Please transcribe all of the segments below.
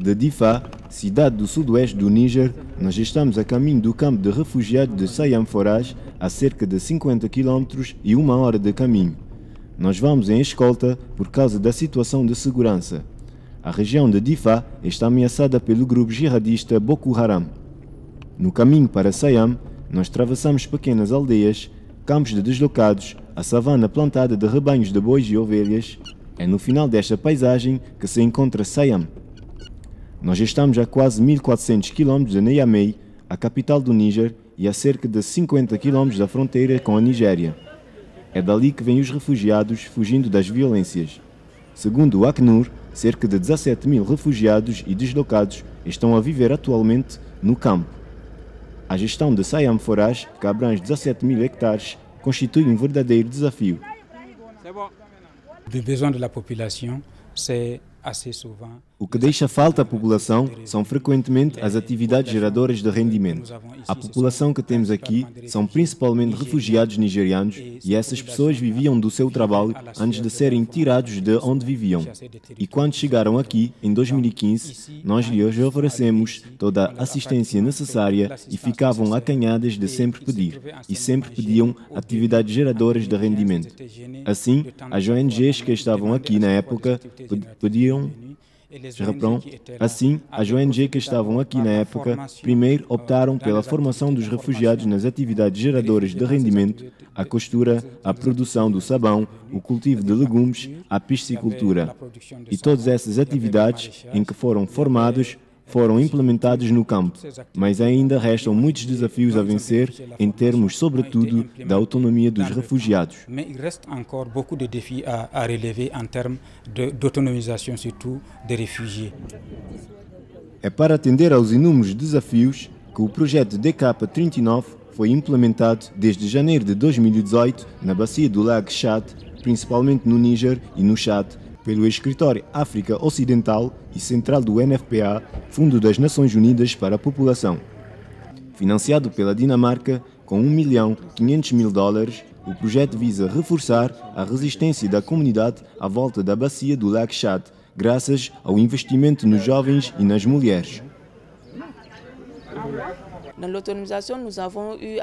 De Difa, cidade do sudoeste do Níger, nós estamos a caminho do campo de refugiados de Sayam Forage, a cerca de 50 km e 1 hora de caminho. Nós vamos em escolta por causa da situação de segurança. A região de Difa está ameaçada pelo grupo jihadista Boko Haram. No caminho para Sayam, nós atravessamos pequenas aldeias, campos de deslocados, a savana plantada de rebanhos de bois e ovelhas. É no final desta paisagem que se encontra Sayam. Nós estamos a quase 1400 km de Niamey, a capital do Níger, e a cerca de 50 km da fronteira com a Nigéria. É dali que vêm os refugiados fugindo das violências. Segundo o Acnur, cerca de 17 mil refugiados e deslocados estão a viver atualmente no campo. A gestão de Sayam Forage, que abrange 17 mil hectares, constitui um verdadeiro desafio. Le besoin de la population, c'est assez souvent. O que deixa falta à população são frequentemente as atividades geradoras de rendimento. A população que temos aqui são principalmente refugiados nigerianos e essas pessoas viviam do seu trabalho antes de serem tirados de onde viviam. E quando chegaram aqui, em 2015, nós lhes oferecemos toda a assistência necessária e ficavam acanhadas de sempre pedir. E sempre pediam atividades geradoras de rendimento. Assim, as ONGs que estavam aqui na época pediam. Assim, as ONG que estavam aqui na época primeiro optaram pela formação dos refugiados nas atividades geradoras de rendimento, a costura, a produção do sabão, o cultivo de legumes, a piscicultura. E todas essas atividades em que foram formados foram implementados no campo, mas ainda restam muitos desafios a vencer em termos, sobretudo, da autonomia dos refugiados. Mas il reste encore beaucoup de défis à relever en termes d'autonomisation, surtout des réfugiés. É para atender aos inúmeros desafios que o projeto DK39 foi implementado desde janeiro de 2018 na bacia do Lago Chad, principalmente no Níger e no Chad, pelo Escritório África Ocidental e Central do NFPA, Fundo das Nações Unidas para a População. Financiado pela Dinamarca com $1.500.000, o projeto visa reforçar a resistência da comunidade à volta da bacia do Lago Chad, graças ao investimento nos jovens e nas mulheres. Na l'autonomisation, nous avons eu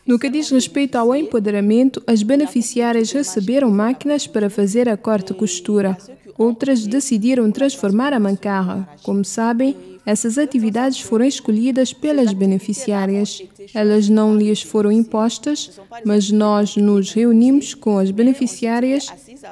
No que diz respeito ao empoderamento, as beneficiárias receberam máquinas para fazer a corte e costura. Outras decidiram transformar a mancarra. Como sabem, essas atividades foram escolhidas pelas beneficiárias. Elas não lhes foram impostas, mas nós nos reunimos com as beneficiárias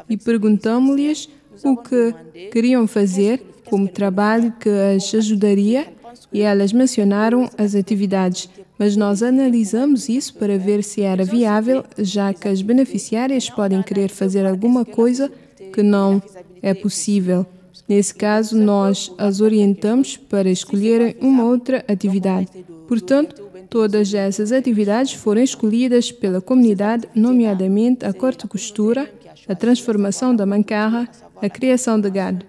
e perguntamos-lhes o que queriam fazer, como trabalho que as ajudaria, e elas mencionaram as atividades. Mas nós analisamos isso para ver se era viável, já que as beneficiárias podem querer fazer alguma coisa que não é possível. Nesse caso, nós as orientamos para escolherem uma outra atividade. Portanto, todas essas atividades foram escolhidas pela comunidade, nomeadamente a corte e costura, a transformação da mancarra, a criação de gado.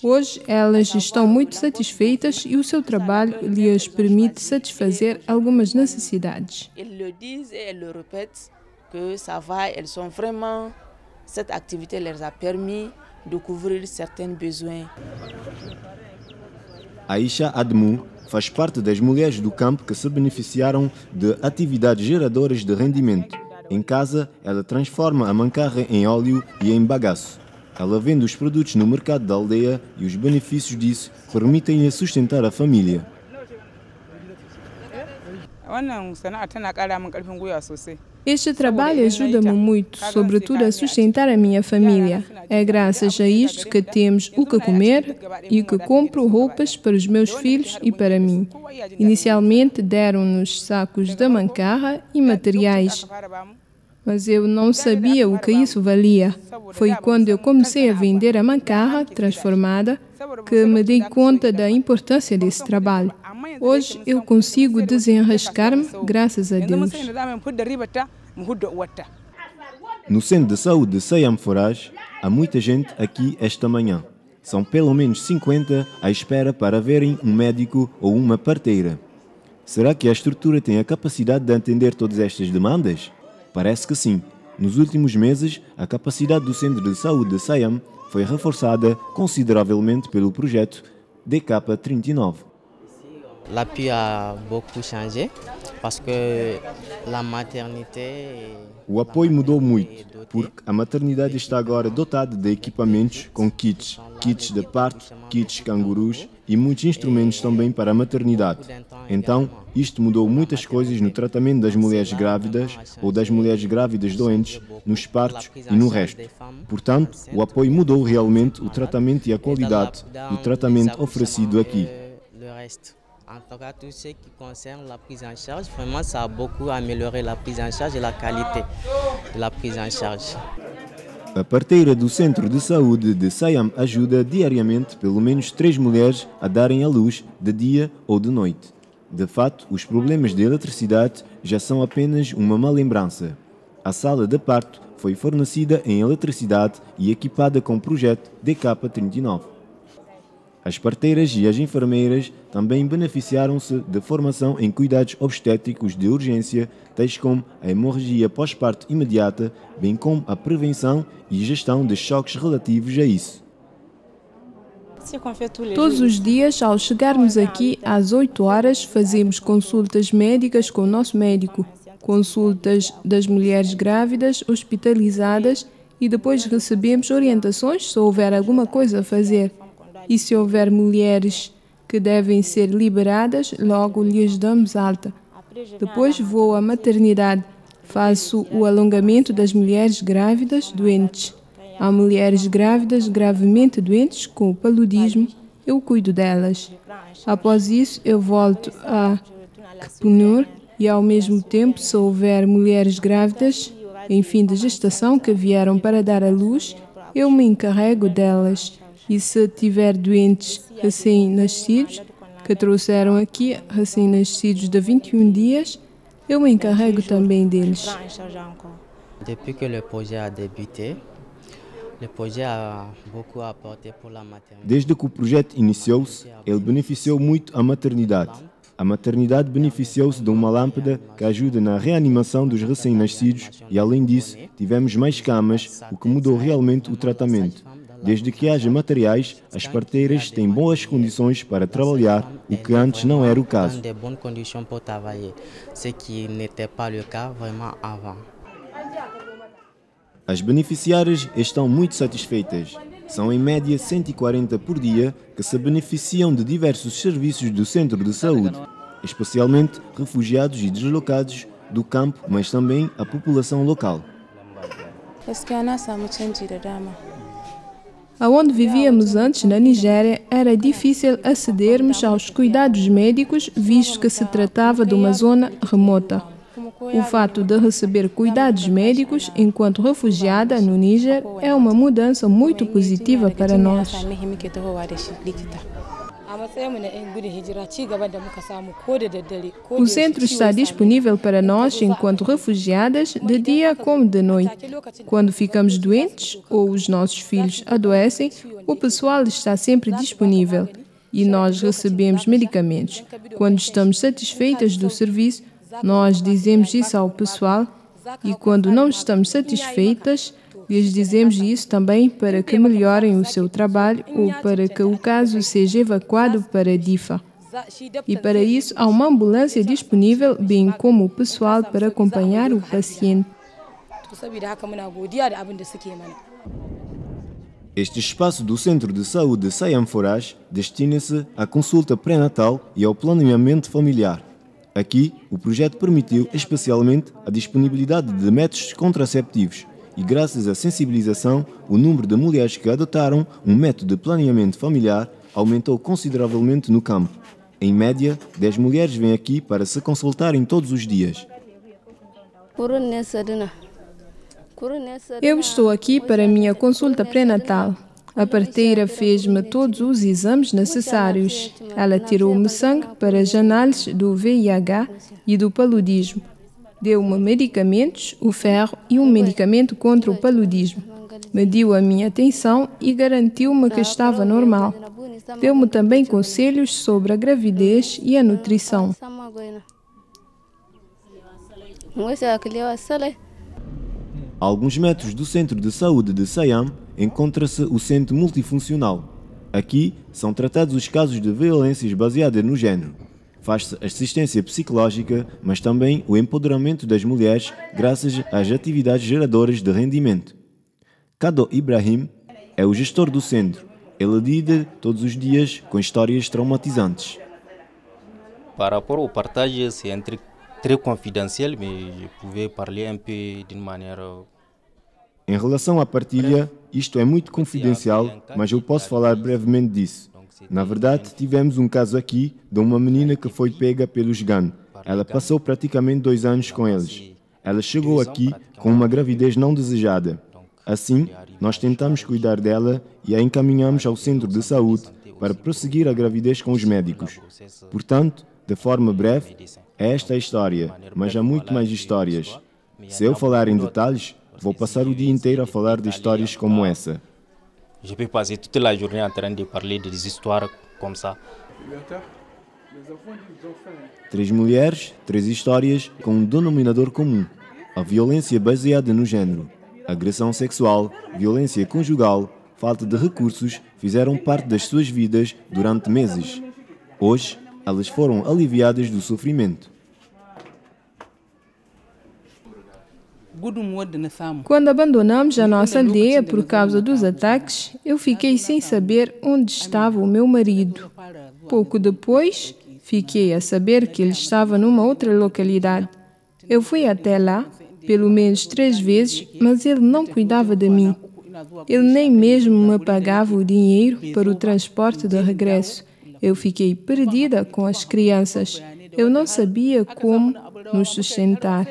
Hoje, elas estão muito satisfeitas e o seu trabalho lhes permite satisfazer algumas necessidades. Elles le disent et elles le répètent que ça va, elles sont vraiment, cette activité leur a permis de couvrir certains besoins. Aisha Admou faz parte das mulheres do campo que se beneficiaram de atividades geradoras de rendimento. Em casa, ela transforma a mancarra em óleo e em bagaço. Ela vende os produtos no mercado da aldeia e os benefícios disso permitem-lhe sustentar a família. Este trabalho ajuda-me muito, sobretudo a sustentar a minha família. É graças a isto que temos o que comer e que compro roupas para os meus filhos e para mim. Inicialmente deram-nos sacos de mancarra e materiais, mas eu não sabia o que isso valia. Foi quando eu comecei a vender a mancarra transformada que me dei conta da importância desse trabalho. Hoje eu consigo desenrascar-me graças a Deus. No Centro de Saúde de Sayam Forage, há muita gente aqui esta manhã. São pelo menos 50 à espera para verem um médico ou uma parteira. Será que a estrutura tem a capacidade de atender todas estas demandas? Parece que sim. Nos últimos meses, a capacidade do Centro de Saúde de Siam foi reforçada consideravelmente pelo projeto DK39. L'appui a beaucoup changé parce que la maternité. O apoio mudou muito, porque a maternidade está agora dotada de equipamentos com kits de parto, kits cangurus e muitos instrumentos também para a maternidade. Então, isto mudou muitas coisas no tratamento das mulheres grávidas ou das mulheres grávidas doentes, nos partos e no resto. Portanto, o apoio mudou realmente o tratamento e a qualidade do tratamento oferecido aqui. En tout cas, tout ce qui concerne la prise en charge, vraiment, ça a beaucoup amélioré la prise en charge et la qualité de la prise en charge. A parteira do Centro de Saúde de Siam ajuda diariamente pelo menos 3 mulheres a darem à luz de dia ou de noite. De fato, os problemas de eletricidade já são apenas uma má lembrança. A sala de parto foi fornecida em eletricidade e equipada com o projeto DK39. As parteiras e as enfermeiras também beneficiaram-se de formação em cuidados obstétricos de urgência, tais como a hemorragia pós-parto imediata, bem como a prevenção e gestão de choques relativos a isso. Todos os dias, ao chegarmos aqui às 8 horas, fazemos consultas médicas com o nosso médico, consultas das mulheres grávidas, hospitalizadas e depois recebemos orientações se houver alguma coisa a fazer. E se houver mulheres que devem ser liberadas, logo lhes damos alta. Depois vou à maternidade, faço o alongamento das mulheres grávidas doentes. Há mulheres grávidas gravemente doentes com o paludismo, eu cuido delas. Após isso, eu volto a Kpunur e, ao mesmo tempo, se houver mulheres grávidas em fim de gestação que vieram para dar à luz, eu me encarrego delas. E se tiver doentes recém-nascidos, que trouxeram aqui recém-nascidos de 21 dias, eu me encarrego também deles. Depuis que le projet a débuté, le projet a beaucoup apporté pour la maternité. Desde que o projeto iniciou-se, ele beneficiou muito a maternidade. A maternidade beneficiou-se de uma lâmpada que ajuda na reanimação dos recém-nascidos e, além disso, tivemos mais camas, o que mudou realmente o tratamento. Desde que haja materiais, as parteiras têm boas condições para trabalhar, o que antes não era o caso. As beneficiárias estão muito satisfeitas. São em média 140 por dia que se beneficiam de diversos serviços do centro de saúde, especialmente refugiados e deslocados do campo, mas também a população local. Aonde vivíamos antes, na Nigéria, era difícil acedermos aos cuidados médicos, visto que se tratava de uma zona remota. O fato de receber cuidados médicos enquanto refugiada no Níger é uma mudança muito positiva para nós. O centro está disponível para nós enquanto refugiadas de dia como de noite. Quando ficamos doentes ou os nossos filhos adoecem, o pessoal está sempre disponível e nós recebemos medicamentos. Quando estamos satisfeitas do serviço, nós dizemos isso ao pessoal e quando não estamos satisfeitas, lhes dizemos isso também para que melhorem o seu trabalho ou para que o caso seja evacuado para Difa. E para isso há uma ambulância disponível, bem como o pessoal para acompanhar o paciente. Este espaço do Centro de Saúde de Siam Forage destina-se à consulta pré-natal e ao planeamento familiar. Aqui, o projeto permitiu especialmente a disponibilidade de métodos contraceptivos e, graças à sensibilização, o número de mulheres que adotaram um método de planeamento familiar aumentou consideravelmente no campo. Em média, 10 mulheres vêm aqui para se consultarem todos os dias. Eu estou aqui para a minha consulta pré-natal. A parteira fez-me todos os exames necessários. Ela tirou-me sangue para as análises do VIH e do paludismo. Deu-me medicamentos, o ferro e um medicamento contra o paludismo. Mediu a minha tensão e garantiu-me que estava normal. Deu-me também conselhos sobre a gravidez e a nutrição. A alguns metros do Centro de Saúde de Siam encontra-se o Centro Multifuncional. Aqui são tratados os casos de violências baseadas no género. Faz-se assistência psicológica, mas também o empoderamento das mulheres graças às atividades geradoras de rendimento. Kado Ibrahim é o gestor do centro. Ele lida todos os dias com histórias traumatizantes. Par rapport au partage, c'est très confidentiel, mais je pouvais parler un peu d'une manière... Em relação à partilha, isto é muito confidencial, mas eu posso falar brevemente disso. Na verdade, tivemos um caso aqui de uma menina que foi pega pelos GAN. Ela passou praticamente 2 anos com eles. Ela chegou aqui com uma gravidez não desejada. Assim, nós tentamos cuidar dela e a encaminhamos ao centro de saúde para prosseguir a gravidez com os médicos. Portanto, de forma breve, esta é a história, mas há muito mais histórias. Se eu falar em detalhes, vou passar o dia inteiro a falar de histórias como essa. Je peux passer toute la journée en train de parler des histoires comme ça. 3 mulheres, 3 histórias com um denominador comum: a violência baseada no género. Agressão sexual, violência conjugal, falta de recursos fizeram parte das suas vidas durante meses. Hoje, elas foram aliviadas do sofrimento. Quando abandonamos a nossa aldeia por causa dos ataques, eu fiquei sem saber onde estava o meu marido. Pouco depois, fiquei a saber que ele estava numa outra localidade. Eu fui até lá, pelo menos 3 vezes, mas ele não cuidava de mim. Ele nem mesmo me pagava o dinheiro para o transporte de regresso. Eu fiquei perdida com as crianças. Eu não sabia como nos sustentar.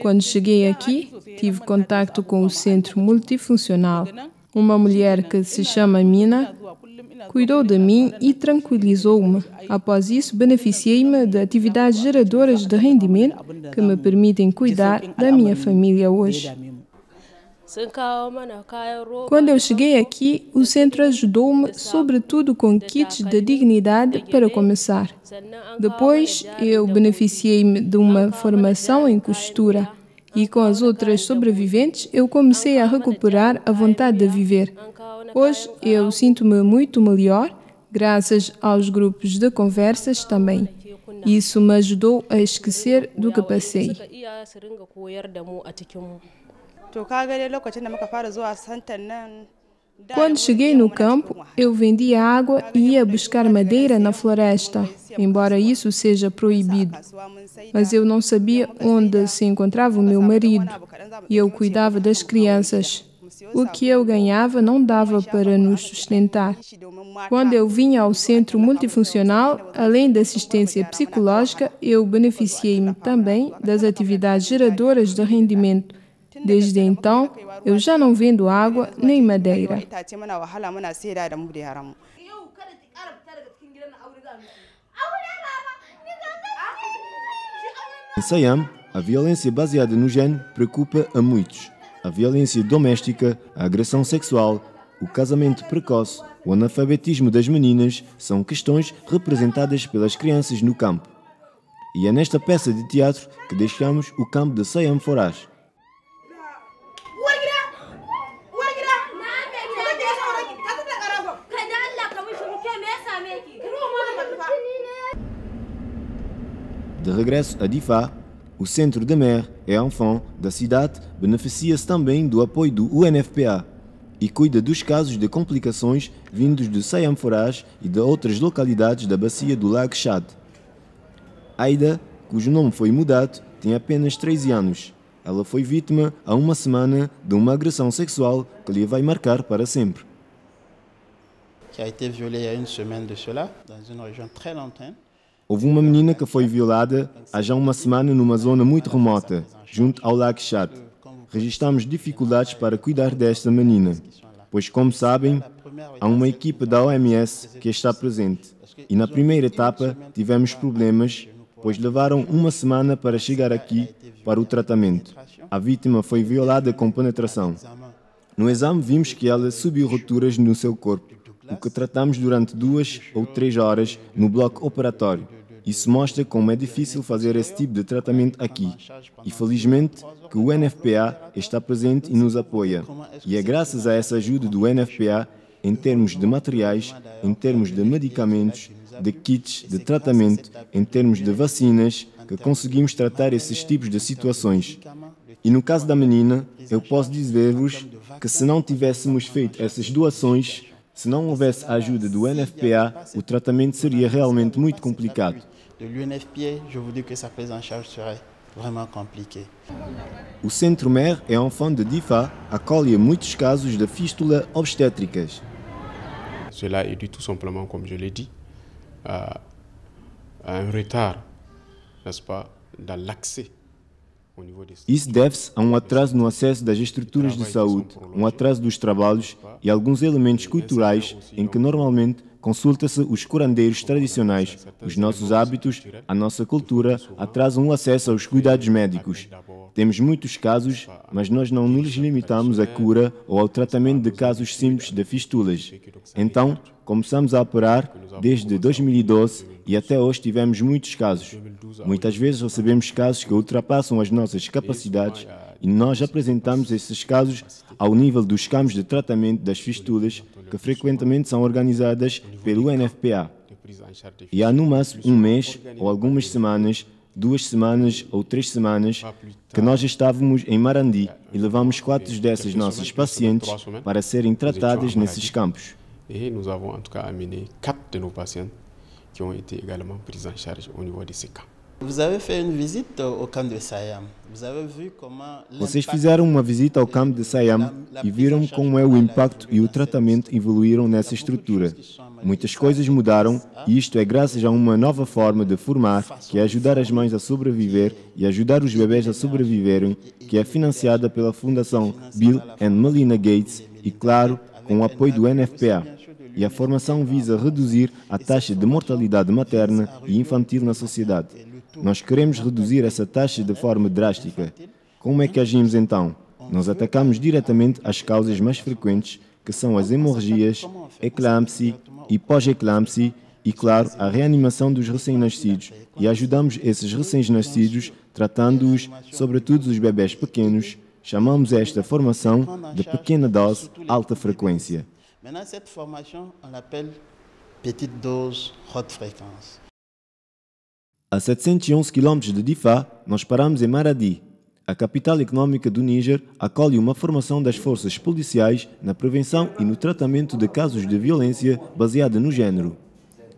Quando cheguei aqui, tive contato com o Centro Multifuncional. Uma mulher que se chama Mina cuidou de mim e tranquilizou-me. Após isso, beneficiei-me de atividades geradoras de rendimento que me permitem cuidar da minha família hoje. Quando eu cheguei aqui, o centro ajudou-me, sobretudo com kits de dignidade para começar. Depois, eu beneficiei-me de uma formação em costura e com as outras sobreviventes, eu comecei a recuperar a vontade de viver. Hoje, eu sinto-me muito melhor, graças aos grupos de conversas também. Isso me ajudou a esquecer do que passei. Quando cheguei no campo, eu vendia água e ia buscar madeira na floresta, embora isso seja proibido. Mas eu não sabia onde se encontrava o meu marido e eu cuidava das crianças. O que eu ganhava não dava para nos sustentar. Quando eu vinha ao centro multifuncional, além da assistência psicológica, eu beneficiei-me também das atividades geradoras de rendimento. Desde então, eu já não vendo água nem madeira. Em Siam, a violência baseada no género preocupa a muitos. A violência doméstica, a agressão sexual, o casamento precoce, o analfabetismo das meninas são questões representadas pelas crianças no campo. E é nesta peça de teatro que deixamos o campo de Siam Forage. De regresso a Difa, o Centro de Mère et Enfants da cidade beneficia-se também do apoio do UNFPA e cuida dos casos de complicações vindos de Siam Forage e de outras localidades da bacia do Lago Chad. Aida, cujo nome foi mudado, tem apenas 13 anos. Ela foi vítima há uma semana de uma agressão sexual que lhe vai marcar para sempre. Qui a été violée il y a une semaine de cela, dans une région très lointaine. Houve uma menina que foi violada há já uma semana numa zona muito remota, junto ao Lago Chad. Registramos dificuldades para cuidar desta menina, pois, como sabem, há uma equipa da OMS que está presente. E na primeira etapa tivemos problemas, pois levaram uma semana para chegar aqui para o tratamento. A vítima foi violada com penetração. No exame vimos que ela subiu rupturas no seu corpo, o que tratamos durante 2 ou 3 horas no bloco operatório. Isso mostra como é difícil fazer esse tipo de tratamento aqui. E felizmente que o UNFPA está presente e nos apoia. E é graças a essa ajuda do UNFPA, em termos de materiais, em termos de medicamentos, de kits de tratamento, em termos de vacinas, que conseguimos tratar esses tipos de situações. E no caso da menina, eu posso dizer-vos que se não tivéssemos feito essas doações, se não houvesse a ajuda do UNFPA, o tratamento seria realmente muito complicado. O Centro Mère et Enfant de Difa acolhe muitos casos de fístula obstétricas. Cela est dû tout simplement, comme je l'ai dit, à un retard, n'est-ce pas, dans l'accès. Isso deve-se a um atraso no acesso das estruturas de saúde, um atraso dos trabalhos e alguns elementos culturais em que normalmente consulta-se os curandeiros tradicionais. Os nossos hábitos, a nossa cultura, atrasam o acesso aos cuidados médicos. Temos muitos casos, mas nós não nos limitamos à cura ou ao tratamento de casos simples de fístulas. Então, começamos a operar desde 2012 e até hoje tivemos muitos casos. Muitas vezes recebemos casos que ultrapassam as nossas capacidades e nós apresentamos esses casos ao nível dos campos de tratamento das fístulas que frequentemente são organizadas pelo UNFPA. E há no máximo um mês ou algumas semanas, 2 semanas ou 3 semanas, que nós estávamos em Marandi e levamos 4 dessas nossas pacientes para serem tratadas nesses campos. Et nous avons en tout cas amené 4 de nos patientes qui ont été également prises en charge au niveau de ces camps. Vocês fizeram uma visita ao campo de Sayam e viram como é o impacto e o tratamento evoluíram nessa estrutura. Muitas coisas mudaram e isto é graças a uma nova forma de formar, que é ajudar as mães a sobreviver e ajudar os bebés a sobreviverem, que é financiada pela Fundação Bill and Melinda Gates e, claro, com o apoio do UNFPA. E a formação visa reduzir a taxa de mortalidade materna e infantil na sociedade. Nós queremos reduzir essa taxa de forma drástica. Como é que agimos então? Nós atacamos diretamente as causas mais frequentes, que são as hemorragias, eclâmpsia e pós-eclâmpsia e, claro, a reanimação dos recém-nascidos. E ajudamos esses recém-nascidos tratando-os, sobretudo os bebés pequenos. Chamamos esta formação de pequena dose, alta frequência. Maintenant, cette formation, on l'appelle petite dose, haute fréquence. A 711 km de Difa, nós paramos em Maradi. A capital econômica do Níger acolhe uma formação das forças policiais na prevenção e no tratamento de casos de violência baseada no género.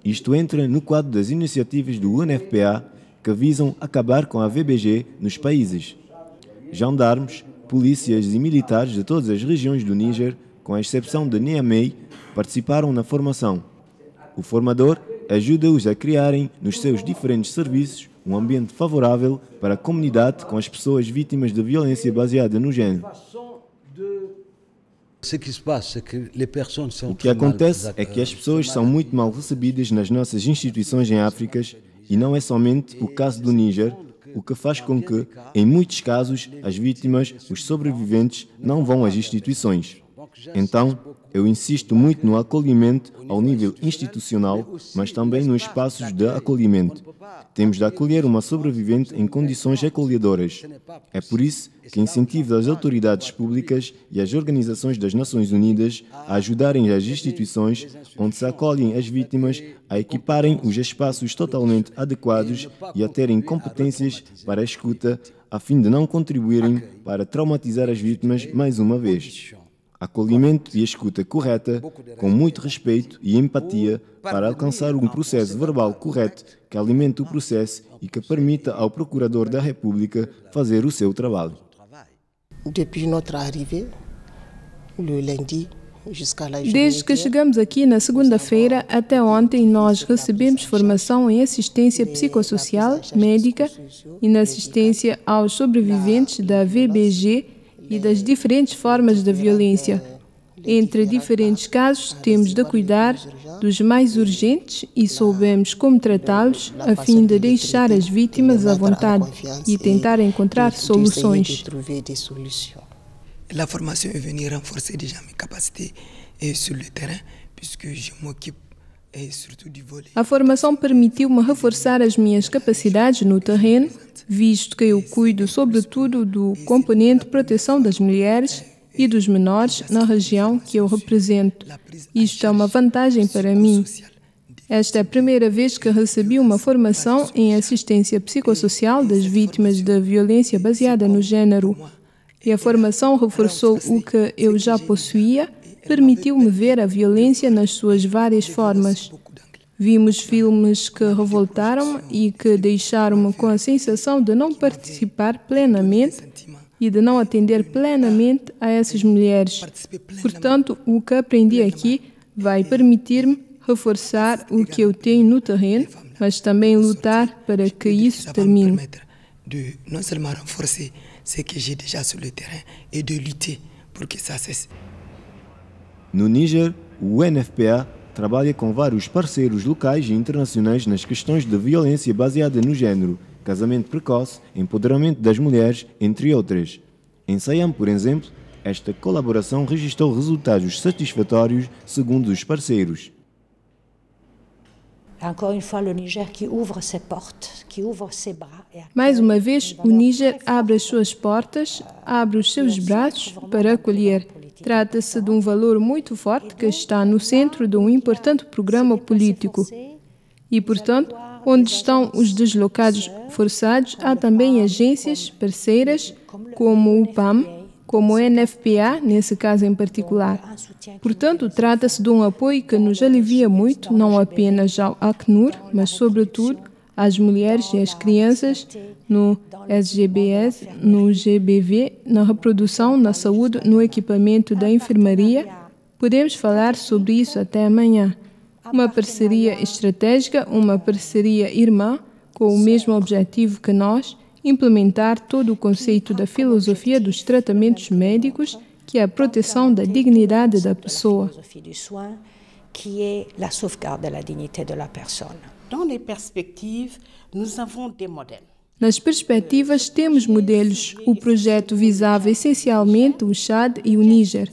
Isto entra no quadro das iniciativas do UNFPA que visam acabar com a VBG nos países. Gendarmes, polícias e militares de todas as regiões do Níger, com a exceção de Niamey, participaram na formação. O formador ajuda-os a criarem, nos seus diferentes serviços, um ambiente favorável para a comunidade com as pessoas vítimas de violência baseada no género. O que acontece é que as pessoas são muito mal recebidas nas nossas instituições em África e não é somente o caso do Níger, o que faz com que, em muitos casos, as vítimas, os sobreviventes, não vão às instituições. Então, eu insisto muito no acolhimento ao nível institucional, mas também nos espaços de acolhimento. Temos de acolher uma sobrevivente em condições acolhedoras. É por isso que incentivo as autoridades públicas e as organizações das Nações Unidas a ajudarem as instituições onde se acolhem as vítimas a equiparem os espaços totalmente adequados e a terem competências para a escuta, a fim de não contribuírem para traumatizar as vítimas mais uma vez. Acolhimento e escuta correta, com muito respeito e empatia, para alcançar um processo verbal correto que alimente o processo e que permita ao Procurador da República fazer o seu trabalho. Desde que chegamos aqui na segunda-feira até ontem, nós recebemos formação em assistência psicossocial, médica e na assistência aos sobreviventes da VBG e das diferentes formas de violência. Entre diferentes casos, temos de cuidar dos mais urgentes e soubemos como tratá-los a fim de deixar as vítimas à vontade e tentar encontrar soluções. La formation est venue renforcer déjà mes capacités sur le terrain puisque je m'occupe A formação permitiu-me reforçar as minhas capacidades no terreno, visto que eu cuido sobretudo do componente proteção das mulheres e dos menores na região que eu represento. Isto é uma vantagem para mim. Esta é a primeira vez que recebi uma formação em assistência psicossocial das vítimas de violência baseada no género. E a formação reforçou o que eu já possuía, permitiu-me ver a violência nas suas várias formas. Vimos filmes que revoltaram-me e que deixaram-me com a sensação de não participar plenamente e de não atender plenamente a essas mulheres. Portanto, o que aprendi aqui vai permitir-me reforçar o que eu tenho no terreno, mas também lutar para que isso termine. Não seulement renforcer ce que j'ai déjà sur le terrain et de lutter pour que ça cesse. No Níger, o UNFPA trabalha com vários parceiros locais e internacionais nas questões de violência baseada no género, casamento precoce, empoderamento das mulheres, entre outras. Em Siam, por exemplo, esta colaboração registrou resultados satisfatórios, segundo os parceiros. Mais uma vez, o Níger abre as suas portas, abre os seus braços para acolher. Trata-se de um valor muito forte que está no centro de um importante programa político. E, portanto, onde estão os deslocados forçados, há também agências parceiras, como o PAM, como o NFPA, nesse caso em particular. Portanto, trata-se de um apoio que nos alivia muito, não apenas ao Acnur, mas, sobretudo, às mulheres e às crianças no SGBS, no GBV, na reprodução, na saúde, no equipamento da enfermaria. Podemos falar sobre isso até amanhã. Uma parceria estratégica, uma parceria irmã, com o mesmo objetivo que nós, implementar todo o conceito da filosofia dos tratamentos médicos, que é a proteção da dignidade da pessoa. Nas perspectivas, temos modelos. O projeto visava essencialmente o Chad e o Níger.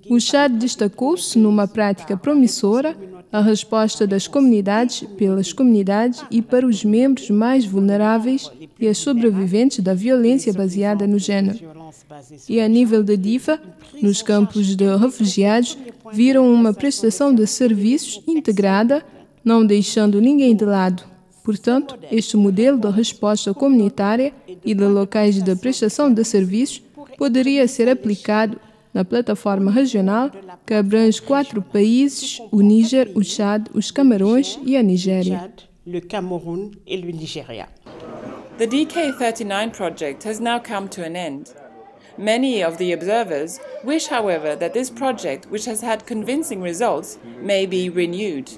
O Chad destacou-se numa prática promissora, a resposta das comunidades, pelas comunidades e para os membros mais vulneráveis e as sobreviventes da violência baseada no género. E a nível da DIFA, nos campos de refugiados, viram uma prestação de serviços integrada, não deixando ninguém de lado. Portanto, este modelo de resposta comunitária e de locais de prestação de serviços poderia ser aplicado na plataforma regional que abrange 4 países, o Níger, o Chad, os Camarões e a Nigéria. The DK39 project has now come to an end. Many of the observers wish, however, that this project, which has had convincing results, may be renewed.